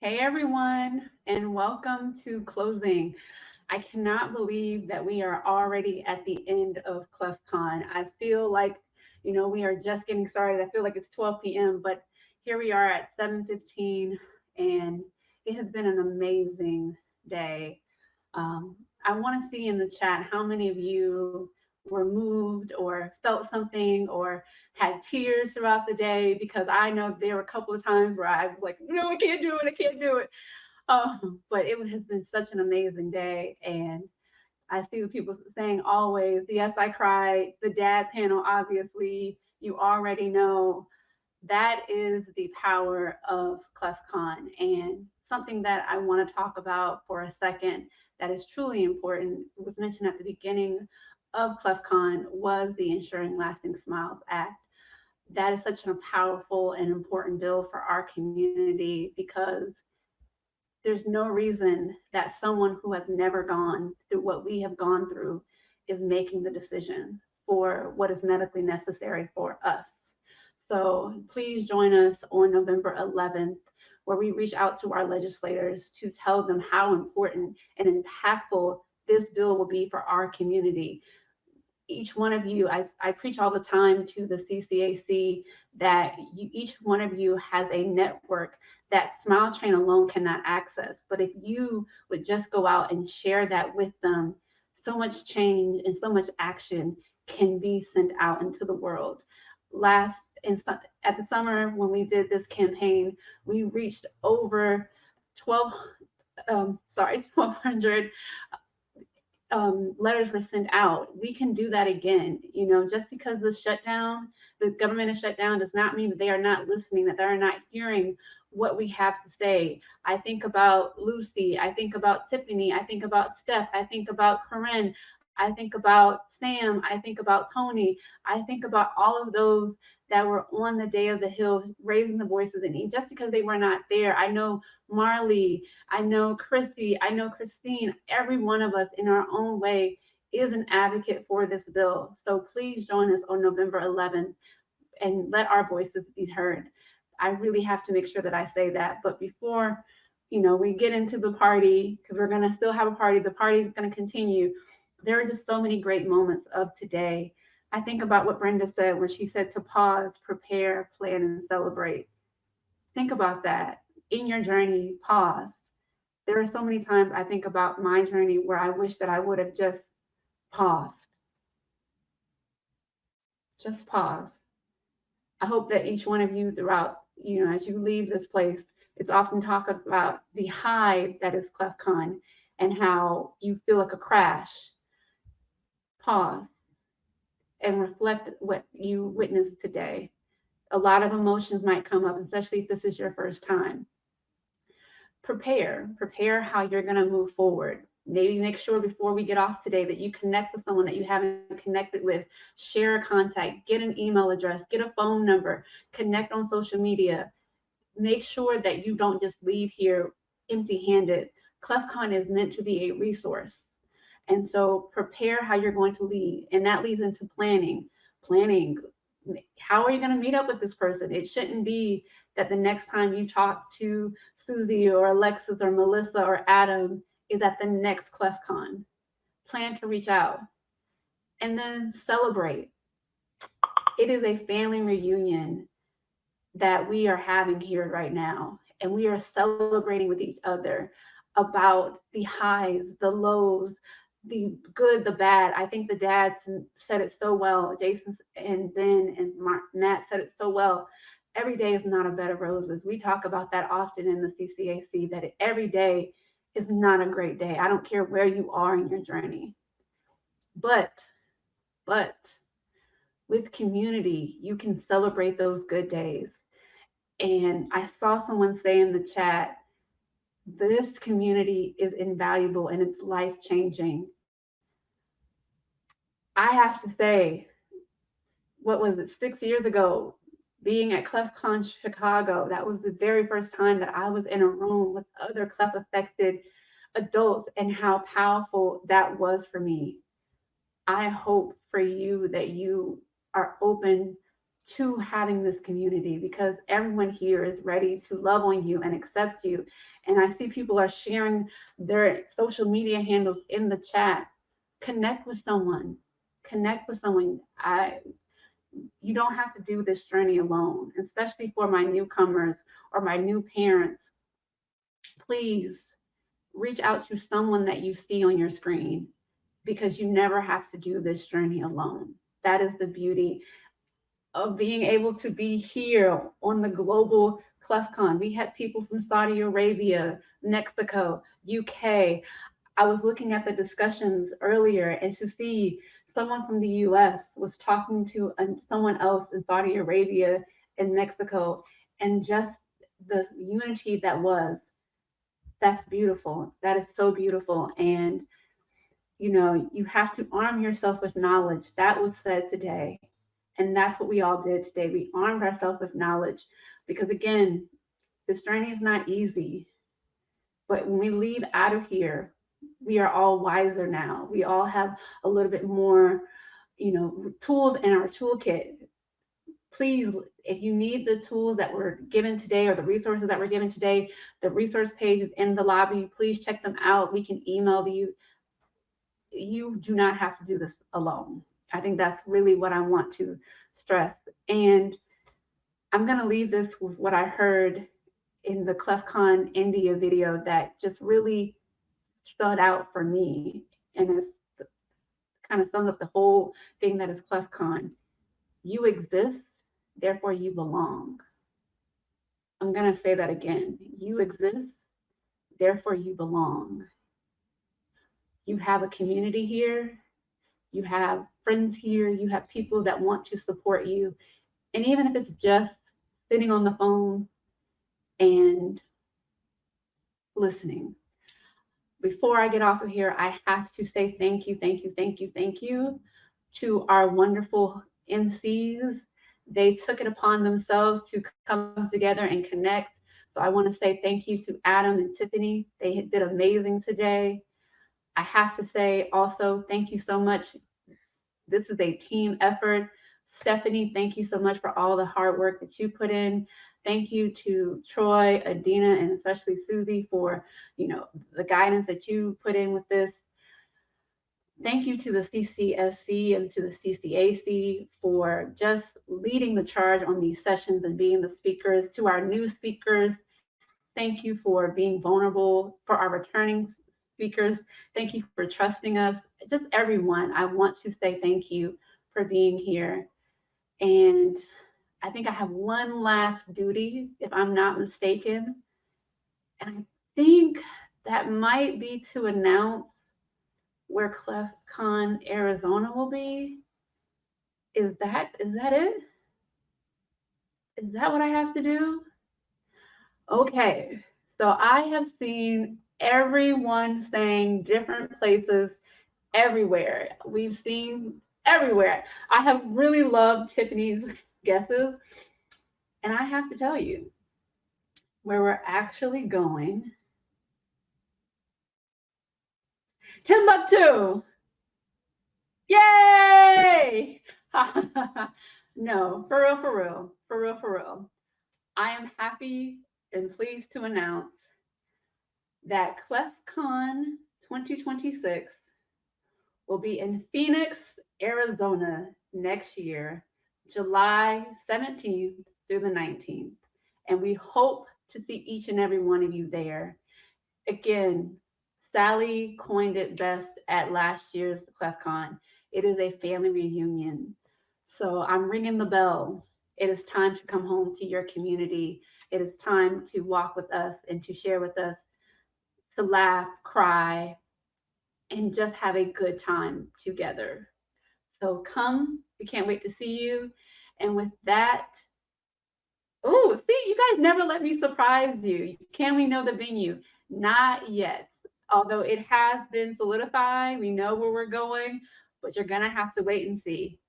Hey everyone, and welcome to closing. I cannot believe that we are already at the end of Cleft Con. I feel like, we are just getting started. I feel like it's 12 p.m., but here we are at 7:15, and it has been an amazing day. I want to see in the chat how many of you were moved or felt something or had tears throughout the day, because I know there were a couple of times where I was like, no, I can't do it. I can't do it. But it has been such an amazing day. And I see the people saying always, yes, I cried. The dad panel, obviously, you already know that is the power of ClefCon. And something that I want to talk about for a second that is truly important, was mentioned at the beginning of ClefCon, was the Ensuring Lasting Smiles Act. That is such a powerful and important bill for our community, because there's no reason that someone who has never gone through what we have gone through is making the decision for what is medically necessary for us. So please join us on November 11th, where we reach out to our legislators to tell them how important and impactful this bill will be for our community. Each one of you, I preach all the time to the CCAC that each one of you has a network that Smile Train alone cannot access. But if you would just go out and share that with them, so much change and so much action can be sent out into the world. Last at the summer when we did this campaign, we reached over 1,200 letters were sent out. We can do that again. Just because the government is shut down, does not mean that they are not listening, that they are not hearing what we have to say. I think about Lucy. I think about Tiffany. I think about Steph. I think about Corinne. I think about Sam. I think about Tony. I think about all of those that were on the day of the Hill raising the voices. And just because they were not there, I know Marley, I know Christy, I know Christine, every one of us in our own way is an advocate for this bill. So please join us on November 11th and let our voices be heard. I really have to make sure that I say that. But before, we get into the party, because we're going to still have a party, the party is going to continue. There are just so many great moments of today. I think about what Brenda said when she said to pause, prepare, plan, and celebrate. Think about that. In your journey, pause. There are so many times I think about my journey where I wish that I would have just paused. Just pause. I hope that each one of you throughout, as you leave this place, it's often talked about the high that is ClefCon and how you feel like a crash. Pause and reflect what you witnessed today. A lot of emotions might come up, especially if this is your first time. Prepare how you're going to move forward. Maybe make sure before we get off today that you connect with someone that you haven't connected with. Share a contact, get an email address, get a phone number, connect on social media. Make sure that you don't just leave here empty-handed. ClefCon is meant to be a resource. And so prepare how you're going to lead. And that leads into planning. How are you going to meet up with this person? It shouldn't be that the next time you talk to Susie or Alexis or Melissa or Adam is at the next ClefCon. Plan to reach out and then celebrate. It is a family reunion that we are having here right now, and we are celebrating with each other about the highs, the lows, the good, the bad. I think the dads said it so well. Jason and Ben and Matt said it so well. Every day is not a bed of roses. We talk about that often in the CCAC, that every day is not a great day. I don't care where you are in your journey. But with community, you can celebrate those good days. And I saw someone say in the chat, this community is invaluable and it's life-changing. I have to say, what was it, 6 years ago, being at Cleft Con Chicago, that was the very first time that I was in a room with other cleft affected adults, and how powerful that was for me. I hope for you that you are open to having this community, because everyone here is ready to love on you and accept you. And I see people are sharing their social media handles in the chat. Connect with someone. Connect with someone. You don't have to do this journey alone, especially for my newcomers or my new parents. Please reach out to someone that you see on your screen, because you never have to do this journey alone. That is the beauty of being able to be here on the global Cleft Con. We had people from Saudi Arabia, Mexico, UK. I was looking at the discussions earlier, and to see someone from the US was talking to someone else in Saudi Arabia and Mexico, and just the unity that's beautiful. That is so beautiful. And you have to arm yourself with knowledge. That was said today. And that's what we all did today. We armed ourselves with knowledge, because again, this journey is not easy. But when we leave out of here, we are all wiser now. We all have a little bit more, tools in our toolkit. Please, if you need the tools that were given today or the resources that were given today, the resource page is in the lobby. Please check them out. We can email you. You do not have to do this alone. I think that's really what I want to stress. And I'm going to leave this with what I heard in the Cleft Con India video that just really stood out for me. And it kind of sums up the whole thing that is Cleft Con. You exist, therefore you belong. I'm going to say that again. You exist, therefore you belong. You have a community here. You have friends here. You have people that want to support you. And even if it's just sitting on the phone and listening. Before I get off of here, I have to say thank you to our wonderful MCs. They took it upon themselves to come together and connect. So I want to say thank you to Adam and Tiffany. They did amazing today. I have to say also thank you so much. This is a team effort. Stephanie, thank you so much for all the hard work that you put in. Thank you to Troy, Adina, and especially Susie for, the guidance that you put in with this. Thank you to the CCSC and to the CCAC for just leading the charge on these sessions and being the speakers. To our new speakers, thank you for being vulnerable. For our returning speakers, thank you for trusting us. Just everyone, I want to say thank you for being here. And I think I have one last duty, if I'm not mistaken. And I think that might be to announce where Cleft Con Arizona will be. Is that it? Is that what I have to do? Okay. So I have seen everyone saying different places everywhere. We've seen everywhere. I have really loved Tiffany's guesses. And I have to tell you, where we're actually going, Timbuktu. Yay! No, for real. I am happy and pleased to announce that Cleft Con 2026 will be in Phoenix, Arizona next year, July 17th through the 19th. And we hope to see each and every one of you there. Again, Sally coined it best at last year's Cleft Con. It is a family reunion. So I'm ringing the bell. It is time to come home to your community. It is time to walk with us and to share with us, to laugh, cry, and just have a good time together. So come, we can't wait to see you. And with that, oh, see, you guys never let me surprise you. Can we know the venue? Not yet. Although it has been solidified, we know where we're going, but you're gonna have to wait and see.